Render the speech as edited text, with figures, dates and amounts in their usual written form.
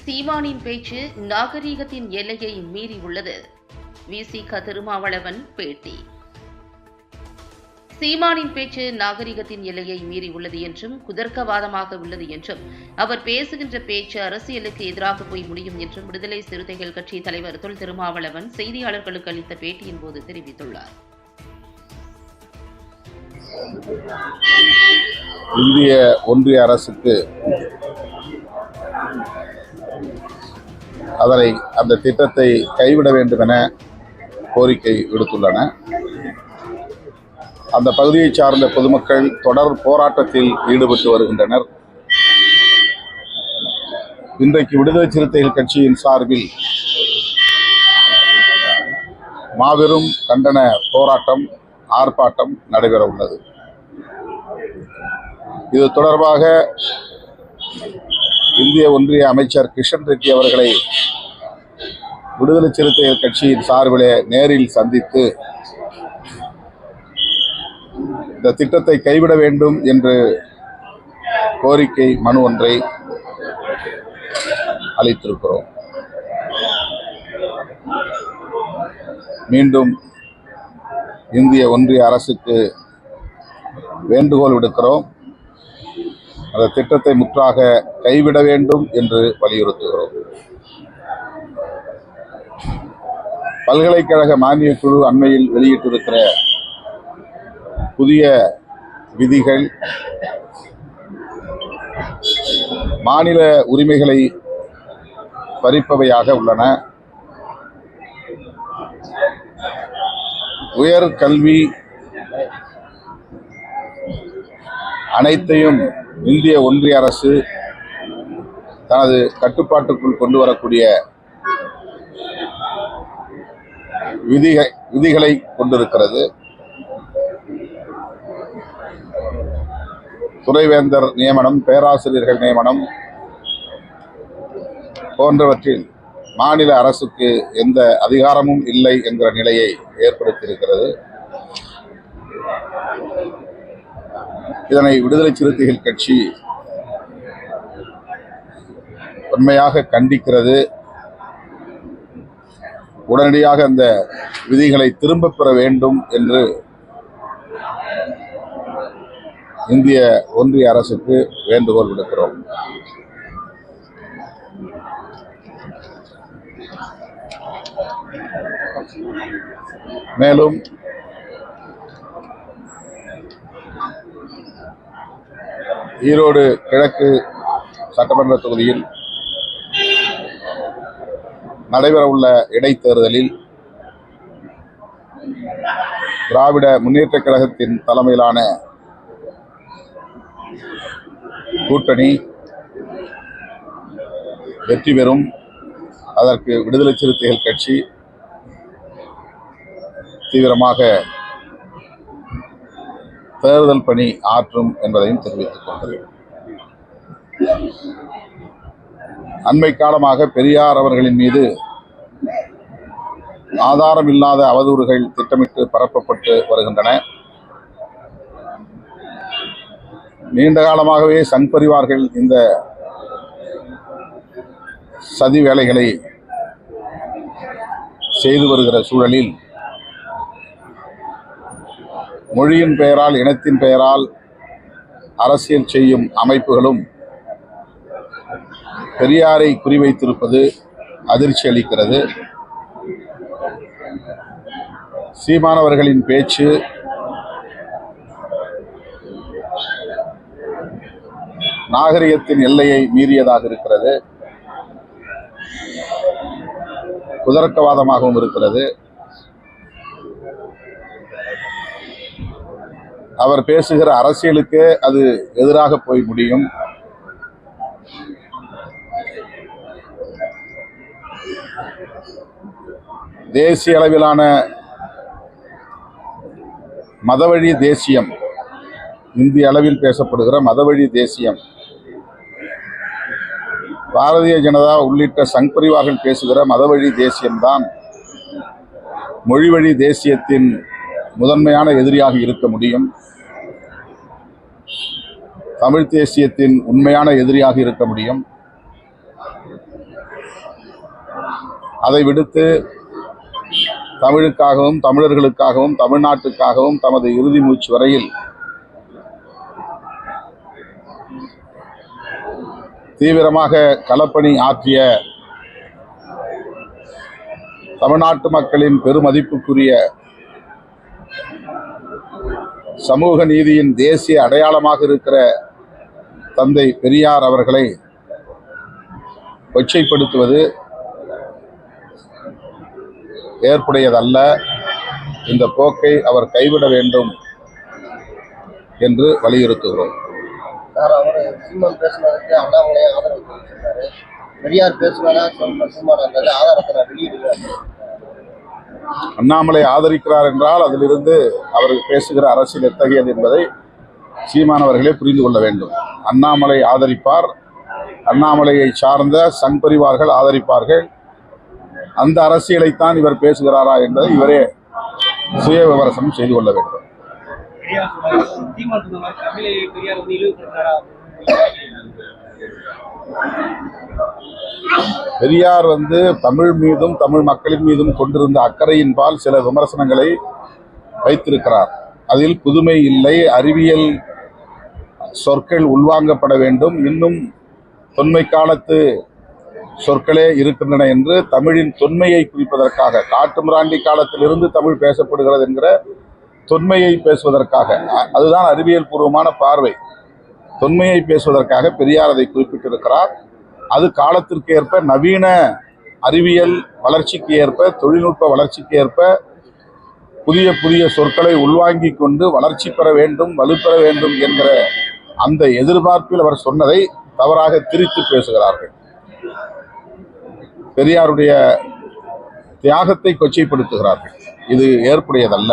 சீமானின் பேச்சு நாகரீகத்தின் எல்லையை மீறி உள்ளது. விசிக திருமாவளவன் பேட்டி. சீமானின் பேச்சு நாகரிகத்தின் எல்லையை மீறி உள்ளது என்றும் குதர்க்கவாதமாக உள்ளது என்றும் அவர் பேசுகின்ற பேச்சு அரசியலுக்கு எதிராக போய் முடியும் என்றும் விடுதலை சிறுத்தைகள் கட்சி தலைவர் தொல் திருமாவளவன் செய்தியாளர்களுக்கு அளித்த பேட்டியின் போது தெரிவித்துள்ளார். இந்திய ஒன்றிய அரசுக்கு அந்த திட்டத்தை கைவிட வேண்டும் என கோரிக்கை விடுத்துள்ளன. அந்த பகுதியை சார்ந்த பொதுமக்கள் தொடர் போராட்டத்தில் ஈடுபட்டு வருகின்றனர். இன்றைக்கு விடுதலை சிறுத்தைகள் கட்சியின் சார்பில் மாபெரும் கண்டன போராட்டம், ஆர்ப்பாட்டம் நடைபெற உள்ளது. இது தொடர்பாக இந்திய ஒன்றிய அமைச்சர் கிஷன் ரெட்டி அவர்களை விடுதலை சிறுத்தைகள் கட்சியின் சார்பிலே நேரில் சந்தித்து இந்த திட்டத்தை கைவிட வேண்டும் என்று கோரிக்கை மனு ஒன்றை அளித்திருக்கிறோம். மீண்டும் இந்திய ஒன்றிய அரசுக்கு வேண்டுகோள் விடுக்கிறோம். அந்த திட்டத்தை முற்றாக கைவிட வேண்டும் என்று வலியுறுத்துகிறோம். பல்கலைக்கழக மானியக் குழு அண்மையில் வெளியிட்டிருக்கிற புதிய விதிகள் மாநில உரிமைகளை பறிப்பவையாக உள்ளன. உயர் கல்வி அனைத்தையும் இந்திய ஒன்றிய அரசு தனது கட்டுப்பாட்டுக்குள் கொண்டு வரக்கூடிய விதிகளை கொண்டிருக்கிறது. துணைவேந்தர் நியமனம், பேராசிரியர்கள் நியமனம் போன்றவற்றில் மாநில அரசுக்கு எந்த அதிகாரமும் இல்லை என்கிற நிலையை ஏற்படுத்தியிருக்கிறது. இதனை விடுதலை சிறுத்தைகள் கட்சி உண்மையாக கண்டிக்கிறது. உடனடியாக அந்த விதிகளை திரும்பப் பெற வேண்டும் என்று இந்திய ஒன்றிய அரசுக்கு வேண்டுகோள் விடுக்கிறோம். மேலும் ஈரோடு கிழக்கு சட்டமன்ற தொகுதியில் நடைபெறவுள்ள இடைத்தேர்தலில் திராவிட முன்னேற்றக் கழகத்தின் தலைமையிலான கூட்டணி வெற்றி பெறும். அதற்கு விடுதலை சிறுத்தைகள் கட்சி தீவிரமாக தேர்தல் பணி ஆற்றும் என்பதையும் தெரிவித்துக் கொள்கிறேன். அண்மை காலமாக பெரியார் அவர்களின் மீது ஆதாரம் இல்லாத அவதூறுகள் திட்டமிட்டு பரப்பப்பட்டு வருகின்றன. நீண்ட காலமாகவே சங் பரிவார்கள் இந்த சதி வேலைகளை செய்து வருகிற சூழலில் மொழியின் பெயரால், இனத்தின் பெயரால் அரசியல் செய்யும் அமைப்புகளும் பெரியாரை குறிவைத்திருப்பது அதிர்ச்சி அளிக்கிறது. சீமானவர்களின் பேச்சு நாகரிகத்தின் எல்லையை மீறியதாக இருக்கிறது, குதர்க்கவாதமாகவும் இருக்கிறது. அவர் பேசுகிற அரசியலுக்கு அது எதிராக போய் முடியும். தேசிய அளவிலான மதவழி தேசியம், இந்திய அளவில் பேசப்படுகிற மதவழி தேசியம், பாரதிய ஜனதா உள்ளிட்ட சங் பரிவார்கள் பேசுகிற மதவழி தேசியம்தான் மொழிவழி தேசியத்தின் முதன்மையான எதிரியாக இருக்க முடியும். தமிழ் தேசியத்தின் உண்மையான எதிரியாக இருக்க முடியும். அதை விடுத்து தமிழுக்காகவும் தமிழர்களுக்காகவும் தமிழ்நாட்டுக்காகவும் தமது இறுதி மூச்சு வரையில் தீவிரமாக களப்பணி ஆற்றிய தமிழ்நாட்டு மக்களின் பெருமதிப்புக்குரிய சமூக நீதியின் தேசிய அடையாளமாக இருக்கிற தந்தை பெரியார் அவர்களை கொச்சைப்படுத்துவது ஏற்புடையதல்ல. இந்த போக்கை அவர் கைவிட வேண்டும் என்று வலியுறுத்துகிறோம். சீமான் பேசுனதுக்கு அண்ணாமலை ஆதரவு தெரிவிச்சிருக்காரு. பெரியார் பேசுவாரா சீமான் ஆதாரத்தை வெளியிடுகிறார். அண்ணாமலை ஆதரிக்கிறார் என்றால் அதிலிருந்து அவர் பேசுகிற அரசியல் எத்தகையது என்பதை சீமானவர்களே புரிந்து கொள்ள வேண்டும். அண்ணாமலை ஆதரிப்பார், அண்ணாமலையை சார்ந்த சங் பரிவார்கள் ஆதரிப்பார்கள். அந்த அரசியலைத்தான் இவர் பேசுகிறாரா என்பதை இவரே சுய விமர்சனம் செய்து கொள்ள வேண்டும். பெரியார் தமிழ் மீதும் தமிழ் மக்களின் மீதும் கொண்டிருந்த அக்கறையின்பால் சில விமர்சனங்களை வைத்திருக்கிறார். அதில் புதுமை இல்லை, அறிவியல் சொற்கள் உள்வாங்கப்பட வேண்டும், இன்னும் தொன்மை காலத்து சொற்களே இருக்கின்றன என்று தமிழின் தொன்மையை குறிப்பதற்காக, காட்டுமிராண்டி காலத்திலிருந்து தமிழ் பேசப்படுகிறது என்கிற தொன்மையை பேசுவதற்காக, அதுதான் அறிவியல் பூர்வமான பார்வை. தொன்மையை பேசுவதற்காக பெரியார் அதை குறிப்பிட்டிருக்கிறார். அது காலத்திற்கு ஏற்ப நவீன அறிவியல் வளர்ச்சிக்கு ஏற்ப, தொழில்நுட்ப வளர்ச்சிக்கு ஏற்ப புதிய புதிய சொற்களை உள்வாங்கி கொண்டு வளர்ச்சி பெற வேண்டும், வலுப்பெற வேண்டும் என்கிற அந்த எதிர்பார்ப்பில் அவர் சொன்னதை தவறாக திரித்து பேசுகிறார்கள். பெரியாருடைய தியாகத்தை கொச்சைப்படுத்துகிறார்கள். இது ஏற்புடையதல்ல.